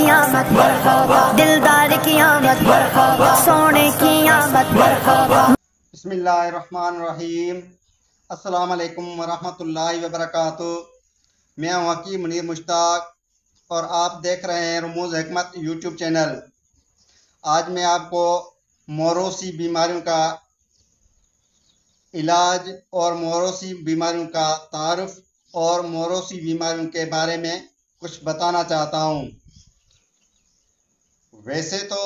की आमद, दिलदार की आमद, सोने की आमद। बिस्मिल्लाहिर्रहमानिर्रहीम। अस्सलाम वालेकुम वरहमतुल्लाहि वबरकातुह। मैं हूं हकीम मुनीर मुश्ताक और आप देख रहे हैं रमूज़ हिकमत यूट्यूब चैनल। आज मैं आपको मौरूसी बीमारियों का इलाज और मौरूसी बीमारियों का तारुफ और मौरूसी बीमारियों के बारे में कुछ बताना चाहता हूं। वैसे तो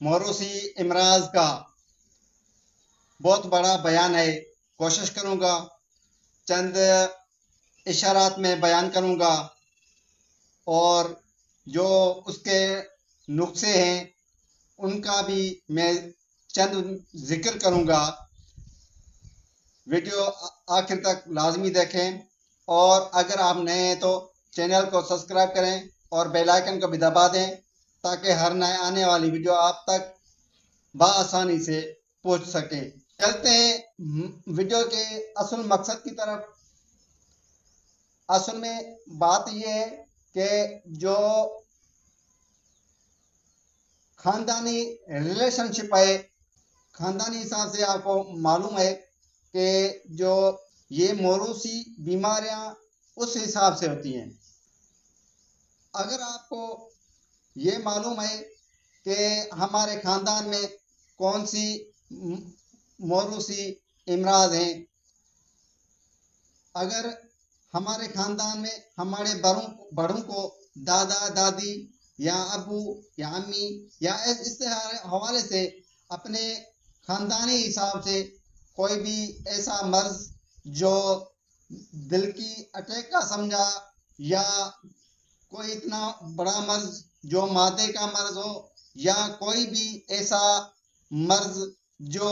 मौरूसी इमराज का बहुत बड़ा बयान है, कोशिश करूंगा चंद इशारात में बयान करूंगा और जो उसके नुस्खे हैं उनका भी मैं चंद जिक्र करूंगा। वीडियो आखिर तक लाजमी देखें और अगर आप नए हैं तो चैनल को सब्सक्राइब करें और बेल आइकन को भी दबा दें ताकि हर नए आने वाली वीडियो आप तक बआसानी से पहुंच सके। चलते हैं वीडियो के असल मकसद की तरफ। असल में बात यह है कि जो खानदानी रिलेशनशिप है, खानदानी हिसाब से आपको मालूम है कि जो ये मौरूसी बीमारियां उस हिसाब से होती हैं। अगर आपको ये मालूम है कि हमारे खानदान में कौन सी मौरूसी इमराज हैं, अगर हमारे खानदान में हमारे बड़ों को दादा दादी या अबू या अम्मी या इस हवाले से अपने खानदानी हिसाब से कोई भी ऐसा मर्ज जो दिल की अटैक का समझा या कोई इतना बड़ा मर्ज जो मादे का मर्ज हो या कोई भी ऐसा मर्ज जो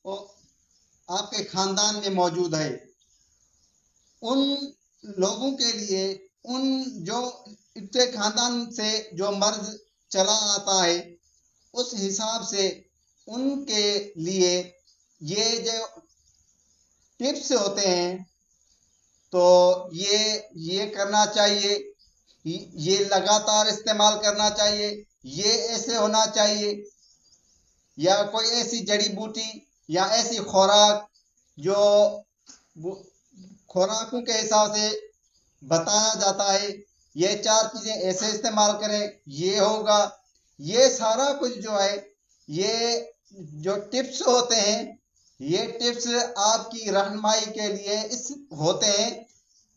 आपके खानदान में मौजूद है, उन लोगों के लिए उन जो इनके खानदान से जो मर्ज चला आता है उस हिसाब से उनके लिए ये जो टिप्स होते हैं तो ये करना चाहिए, ये लगातार इस्तेमाल करना चाहिए, ये ऐसे होना चाहिए, या कोई ऐसी जड़ी बूटी या ऐसी खुराक जो खुराकों के हिसाब से बताया जाता है, ये 4 चीजें ऐसे इस्तेमाल करें, ये होगा। ये सारा कुछ जो है, ये जो टिप्स होते हैं, ये टिप्स आपकी रहनुमाई के लिए इस होते हैं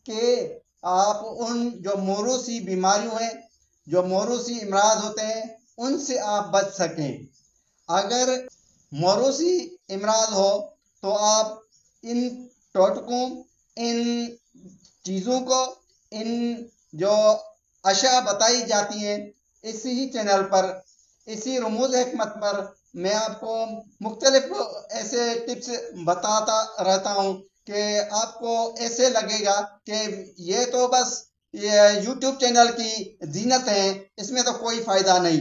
कि आप उन जो मौरूसी बीमारियों हैं, जो मौरूसी इमराज होते हैं, उनसे आप बच सकें। अगर मौरूसी इमराज हो तो आप इन टोटकों, इन चीज़ों को, इन जो अशा बताई जाती हैं इसी ही चैनल पर, इसी रमूज़ हिकमत पर मैं आपको मुख्तलिफ ऐसे टिप्स बताता रहता हूँ कि आपको ऐसे लगेगा कि ये तो बस ये यूट्यूब चैनल की जीनत है, इसमें तो कोई फ़ायदा नहीं।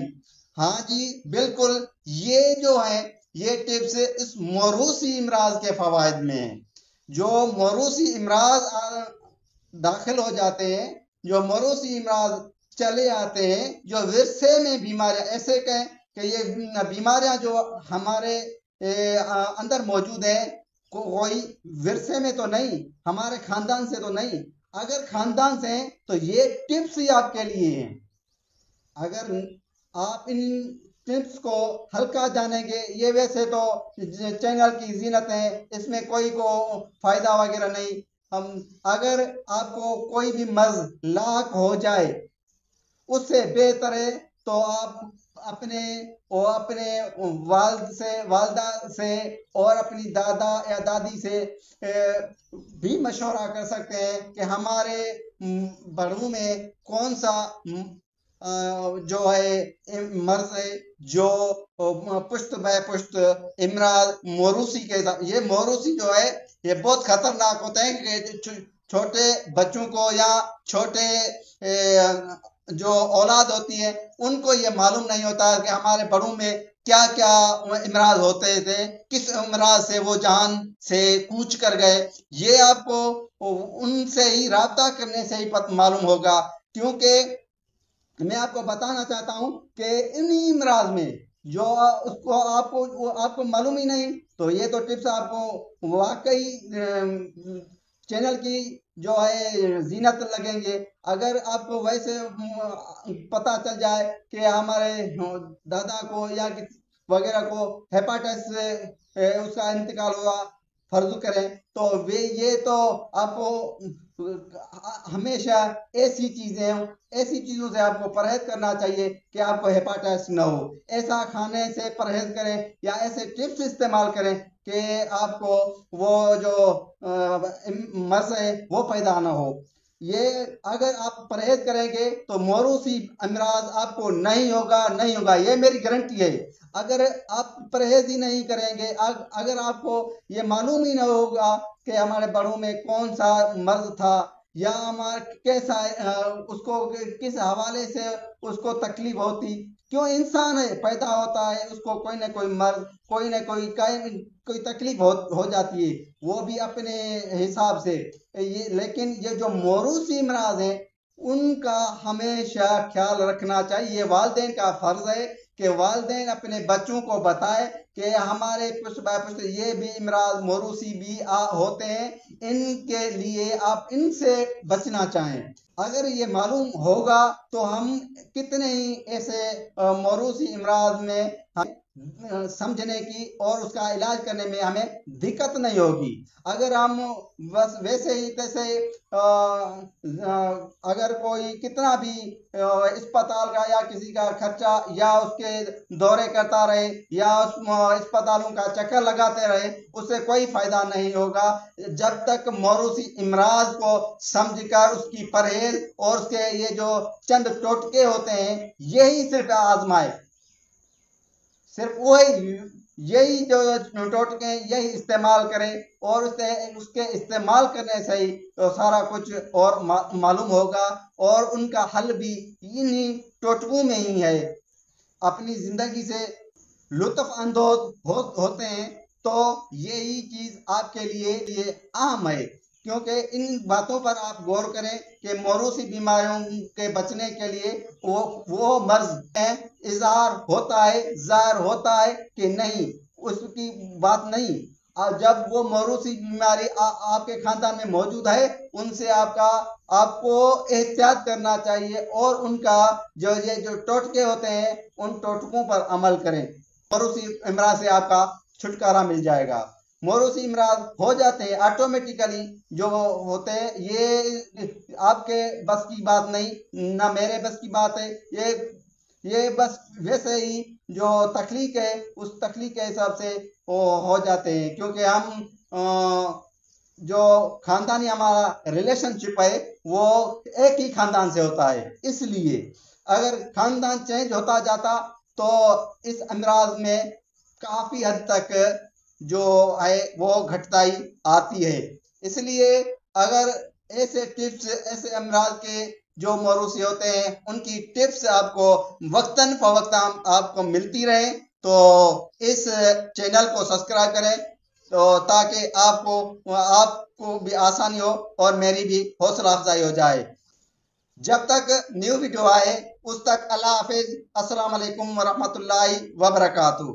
हाँ जी, बिल्कुल, ये जो है ये टिप्स इस मौरूसी इमराज के फ़वाइद में है। जो मौरूसी इमराज दाखिल हो जाते हैं, जो मौरूसी इमराज चले आते हैं, जो विरसे में बीमारियां, ऐसे कहें कि ये बीमारियां जो हमारे अंदर मौजूद है, कोई विरसे में तो नहीं, हमारे खानदान से तो नहीं। अगर खानदान से हैं तो ये टिप्स ही आपके लिए हैं। अगर आप इन टिप्स को हल्का जानेंगे, ये वैसे तो चैनल की जीनत है, इसमें कोई को फायदा वगैरह नहीं। हम अगर आपको कोई भी मर्ज लाक हो जाए उससे बेहतर है तो आप अपने वालिद से, वालदा से और अपनी दादा या दादी से भी मशवरा कर सकते हैं कि हमारे बड़ों में कौन सा जो है मर्ज है जो पुश्त बाय पुश्त इमराज मौरूसी के साथ। ये मौरूसी जो है ये बहुत खतरनाक होता है कि छोटे बच्चों को या छोटे जो औलाद होती है उनको ये मालूम नहीं होता कि हमारे बड़ों में क्या क्या इमराज होते थे, किस इमराज से वो जान से कूच कर गए। ये आपको उनसे ही राब्ता करने से ही मालूम होगा, क्योंकि मैं आपको बताना चाहता हूं कि इन्हीं इमराज में जो उसको आपको मालूम ही नहीं, तो ये तो टिप्स आपको वाकई चैनल की जो है जीनत लगेंगे। अगर आपको वैसे पता चल जाए कि हमारे दादा को या वगैरह को हेपाटाइटिस से उसका इंतकाल हुआ, फर्ज करें, तो वे ये तो आपको हमेशा ऐसी चीजों से आपको परहेज करना चाहिए कि आपको हेपाटाइटिस न हो। ऐसा खाने से परहेज करें या ऐसे टिप्स इस्तेमाल करें कि आपको वो जो मर्ज है वो पैदा ना हो। ये अगर आप परहेज करेंगे तो मौरूसी अमराज आपको नहीं होगा, ये मेरी गारंटी है। अगर आप परहेज ही नहीं करेंगे, अगर आपको ये मालूम ही ना होगा कि हमारे बड़ों में कौन सा मर्ज था या हमारा कैसा उसको किस हवाले से उसको तकलीफ होती, क्यों इंसान है पैदा होता है उसको कोई ना कोई मर्ज कोई ना कोई तकलीफ हो जाती है, वो भी अपने हिसाब से। लेकिन ये जो मौरूसी अमराज है उनका हमेशा ख्याल रखना चाहिए। ये वालिदैन का फर्ज है कि वालिदैन अपने बच्चों को बताए कि हमारे पुश्त बाय पुश्त ये भी इमराज मौरूसी भी होते हैं, इनके लिए आप इनसे बचना चाहें। अगर ये मालूम होगा तो हम कितने ही ऐसे मौरूसी इमराज में हम समझने की और उसका इलाज करने में हमें दिक्कत नहीं होगी। अगर हम बस वैसे ही तैसे अगर कोई कितना भी अस्पताल का या किसी का खर्चा या उसके दौरे करता रहे या उस अस्पतालों का चक्कर लगाते रहे, उससे कोई फायदा नहीं होगा जब तक मौरूसी इमराज को समझकर उसकी परहेज और उसके ये जो चंद टोटके होते हैं यही सिर्फ आजमाए, सिर्फ वही यही जो टोटके यही इस्तेमाल करें और उसके इस्तेमाल करने से ही तो सारा कुछ और मालूम होगा और उनका हल भी इन्हीं टोटकों में ही है। अपनी जिंदगी से लुत्फ अंदोज होते हैं तो यही चीज आपके लिए अहम है, क्योंकि इन बातों पर आप गौर करें कि मौरूसी बीमारियों के बचने के लिए वो मर्ज है इजहार होता है, जाहिर होता है कि नहीं, उसकी बात नहीं। और जब वो मौरूसी बीमारी आपके खानदान में मौजूद है उनसे आपको एहतियात करना चाहिए और उनका ये जो टोटके होते हैं उन टोटकों पर अमल करें, मौरूसी इमराज से आपका छुटकारा मिल जाएगा। मौरूसी इमराज हो जाते हैं ऑटोमेटिकली, जो होते हैं ये आपके बस की बात नहीं, ना मेरे बस की बात है। ये बस वैसे ही जो तख्लीक है उस तख्लीक के हिसाब से वो हो जाते हैं, क्योंकि हम जो खानदानी हमारा रिलेशनशिप है वो एक ही खानदान से होता है, इसलिए अगर खानदान चेंज होता जाता तो इस अमराज में काफी हद तक जो है वो घटताई आती है। इसलिए अगर ऐसे टिप्स ऐसे अमराज के जो मौरूसी होते हैं उनकी टिप्स आपको वक्तन फवक्तन आपको मिलती रहे तो इस चैनल को सब्सक्राइब करें, तो ताकि आपको भी आसानी हो और मेरी भी हौसला अफजाई हो जाए। जब तक न्यू वीडियो आए उस तक अल्लाह हाफिज, अस्सलाम वालेकुम वरहमतुल्लाहि वबरकातुहू।